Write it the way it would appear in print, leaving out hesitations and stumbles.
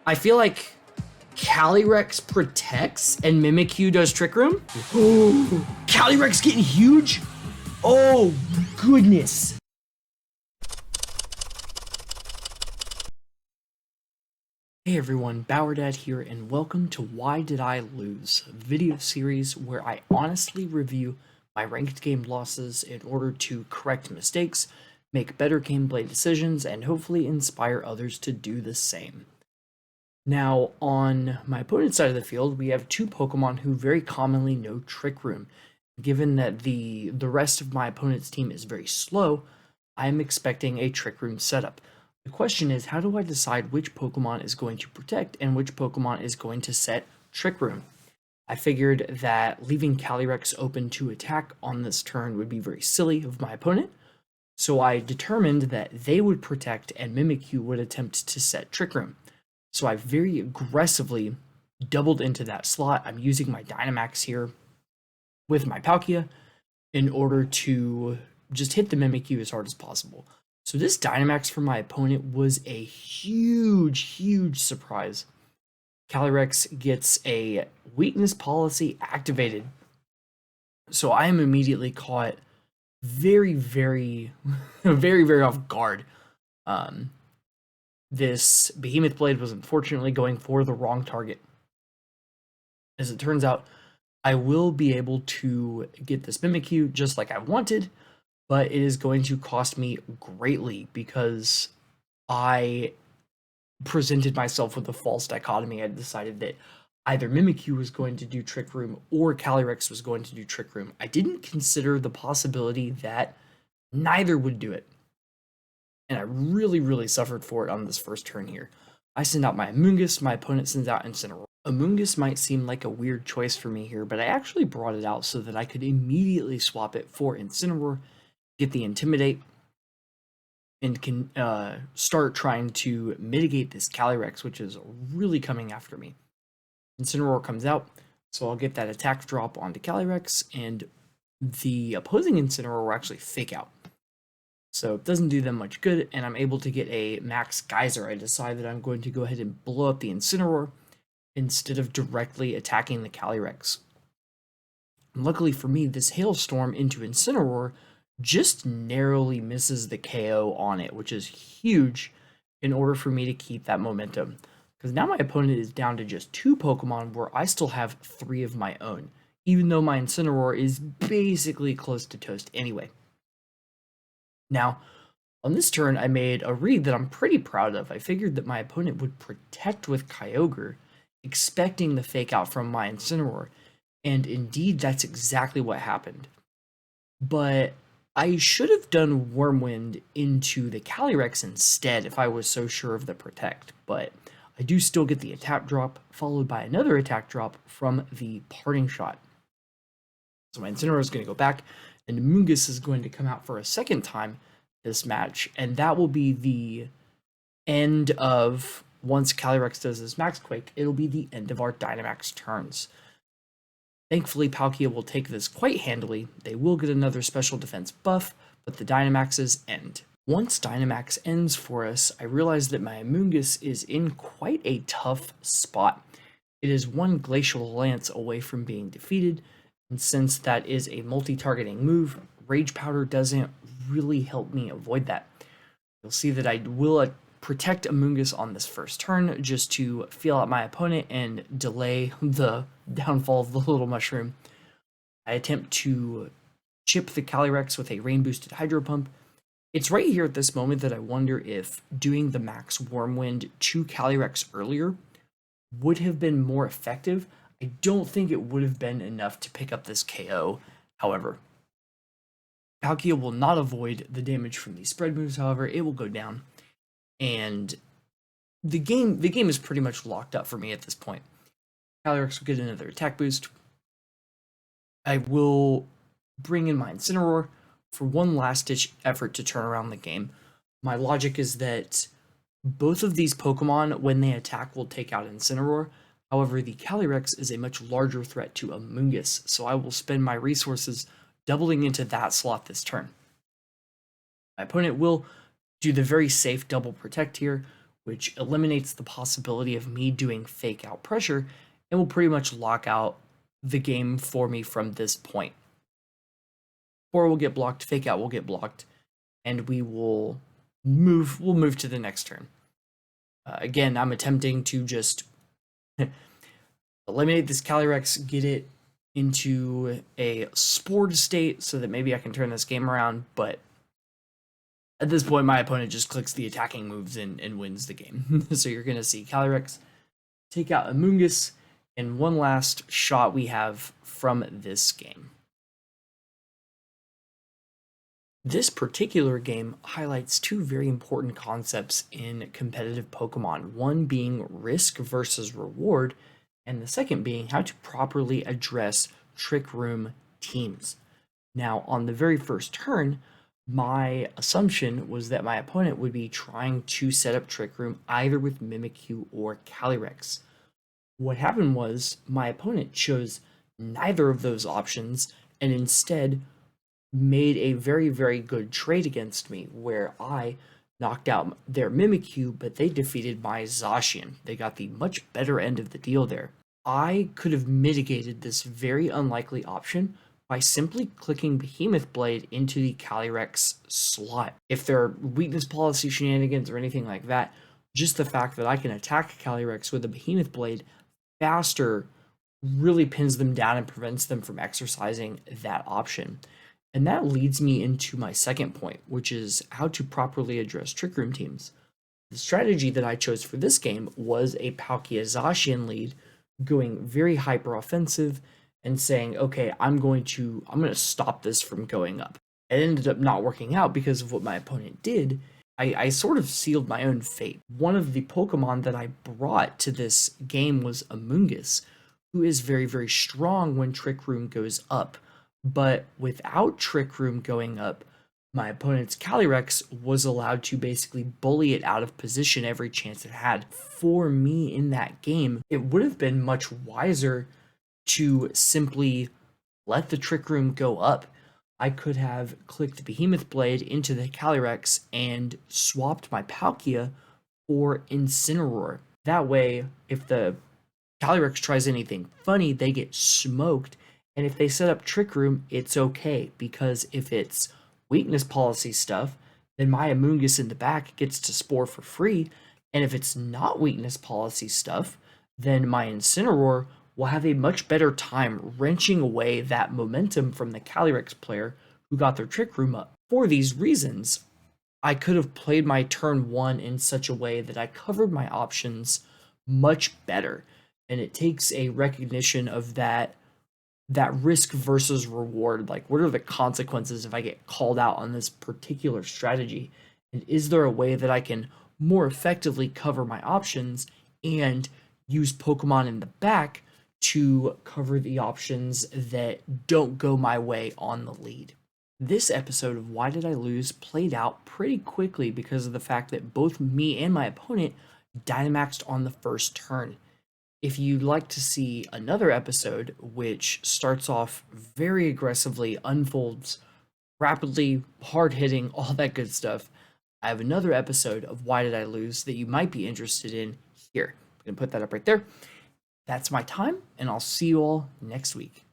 I feel like Caly-rekd protects and Mimikyu does Trick Room. Oh, Caly-reked's getting huge. Oh, goodness. Hey everyone, BauerDad here, and welcome to Why Did I Lose, a video series where I honestly review my ranked game losses in order to correct mistakes, make better gameplay decisions, and hopefully inspire others to do the same. Now, on my opponent's side of the field, we have two Pokemon who very commonly know Trick Room. Given that the rest of my opponent's team is very slow, I'm expecting a Trick Room setup. The question is, how do I decide which Pokemon is going to protect and which Pokemon is going to set Trick Room? I figured that leaving Caly-rekd open to attack on this turn would be very silly of my opponent, so I determined that they would protect and Mimikyu would attempt to set Trick Room. So I very aggressively doubled into that slot. I'm using my Dynamax here with my Palkia in order to just hit the Mimikyu as hard as possible. So this Dynamax for my opponent was a huge surprise. Caly-rekd gets a weakness policy activated. So I am immediately caught very off guard. This Behemoth Blade was unfortunately going for the wrong target. As it turns out, I will be able to get this Mimikyu just like I wanted, but it is going to cost me greatly because I presented myself with a false dichotomy. I decided that either Mimikyu was going to do Trick Room or Caly-rekd was going to do Trick Room. I didn't consider the possibility that neither would do it. And I really suffered for it on this first turn here. I send out my Amoonguss, my opponent sends out Incineroar. Amoonguss might seem like a weird choice for me here, but I actually brought it out so that I could immediately swap it for Incineroar, get the Intimidate, and can start trying to mitigate this Caly-rekd, which is really coming after me. Incineroar comes out, so I'll get that attack drop onto Caly-rekd, and the opposing Incineroar will actually fake out. So it doesn't do them much good, and I'm able to get a Max Geyser. I decide that I'm going to go ahead and blow up the Incineroar instead of directly attacking the Caly-rekd. Luckily for me, this Hailstorm into Incineroar just narrowly misses the KO on it, which is huge in order for me to keep that momentum. Because now my opponent is down to just 2 Pokemon where I still have 3 of my own, even though my Incineroar is basically close to toast anyway. Now, on this turn, I made a read that I'm pretty proud of. I figured that my opponent would protect with Kyogre, expecting the fake out from my Incineroar, and indeed that's exactly what happened. But I should have done Wormwind into the Caly-rekd instead if I was so sure of the protect, but I do still get the attack drop, followed by another attack drop from the Parting Shot. So my Incineroar is going to go back, and Amoonguss is going to come out for a second time this match, and that will be the end of, once Caly-rekd does his Max Quake, it'll be the end of our Dynamax turns. Thankfully, Palkia will take this quite handily. They will get another special defense buff, but the Dynamaxes end. Once Dynamax ends for us, I realize that my Amoonguss is in quite a tough spot. It is one Glacial Lance away from being defeated, and since that is a multi-targeting move, Rage Powder doesn't really help me avoid that. You'll see that I will protect Amoonguss on this first turn just to feel out my opponent and delay the downfall of the little mushroom. I attempt to chip the Caly-rekd with a rain-boosted Hydro Pump. It's right here at this moment that I wonder if doing the Max Wormwind to Caly-rekd earlier would have been more effective. I don't think it would have been enough to pick up this KO, however. Palkia will not avoid the damage from these spread moves, however, it will go down. And the game is pretty much locked up for me at this point. Caly-rekd will get another attack boost. I will bring in my Incineroar for one last-ditch effort to turn around the game. My logic is that both of these Pokemon, when they attack, will take out Incineroar. However, the Caly-rekd is a much larger threat to Amoonguss, so I will spend my resources doubling into that slot this turn. My opponent will do the very safe double protect here, which eliminates the possibility of me doing fake out pressure and will pretty much lock out the game for me from this point. Or will get blocked, fake out will get blocked, and we'll move to the next turn. Again, I'm attempting to just eliminate this Caly-rekd, get it into a spored state so that maybe I can turn this game around, but at this point my opponent just clicks the attacking moves and wins the game. So you're going to see Caly-rekd take out Amoonguss, and one last shot we have from this game. This particular game highlights two very important concepts in competitive Pokemon, one being risk versus reward, and the second being how to properly address Trick Room teams. Now, on the very first turn, my assumption was that my opponent would be trying to set up Trick Room either with Mimikyu or Caly-rekd. What happened was my opponent chose neither of those options and instead made a very, very good trade against me, where I knocked out their Mimikyu, but they defeated my Zacian. They got the much better end of the deal there. I could have mitigated this very unlikely option by simply clicking Behemoth Blade into the Caly-rekd's slot. If there are weakness policy shenanigans or anything like that, just the fact that I can attack Caly-rekd with a Behemoth Blade faster really pins them down and prevents them from exercising that option. And that leads me into my second point, which is how to properly address Trick Room teams. The strategy that I chose for this game was a Palkia Zacian lead, going very hyper offensive and saying, okay, I'm going to stop this from going up. It ended up not working out because of what my opponent did. I sort of sealed my own fate. One of the Pokemon that I brought to this game was Amoonguss, who is very, very strong when Trick Room goes up. But without Trick Room going up, my opponent's Caly-rekd was allowed to basically bully it out of position every chance it had. For me in that game, it would have been much wiser to simply let the Trick Room go up. I could have clicked Behemoth Blade into the Caly-rekd and swapped my Palkia for Incineroar. That way, if the Caly-rekd tries anything funny, they get smoked. And if they set up Trick Room, it's okay, because if it's weakness policy stuff, then my Amoonguss in the back gets to Spore for free. And if it's not weakness policy stuff, then my Incineroar will have a much better time wrenching away that momentum from the Caly-rekd player who got their Trick Room up. For these reasons, I could have played my turn one in such a way that I covered my options much better. And it takes a recognition of that risk versus reward. Like, what are the consequences if I get called out on this particular strategy? And is there a way that I can more effectively cover my options and use Pokemon in the back to cover the options that don't go my way on the lead? This episode of Why Did I Lose played out pretty quickly because of the fact that both me and my opponent Dynamaxed on the first turn. If you'd like to see another episode, which starts off very aggressively, unfolds rapidly, hard-hitting, all that good stuff, I have another episode of Why Did I Lose that you might be interested in here. I'm going to put that up right there. That's my time, and I'll see you all next week.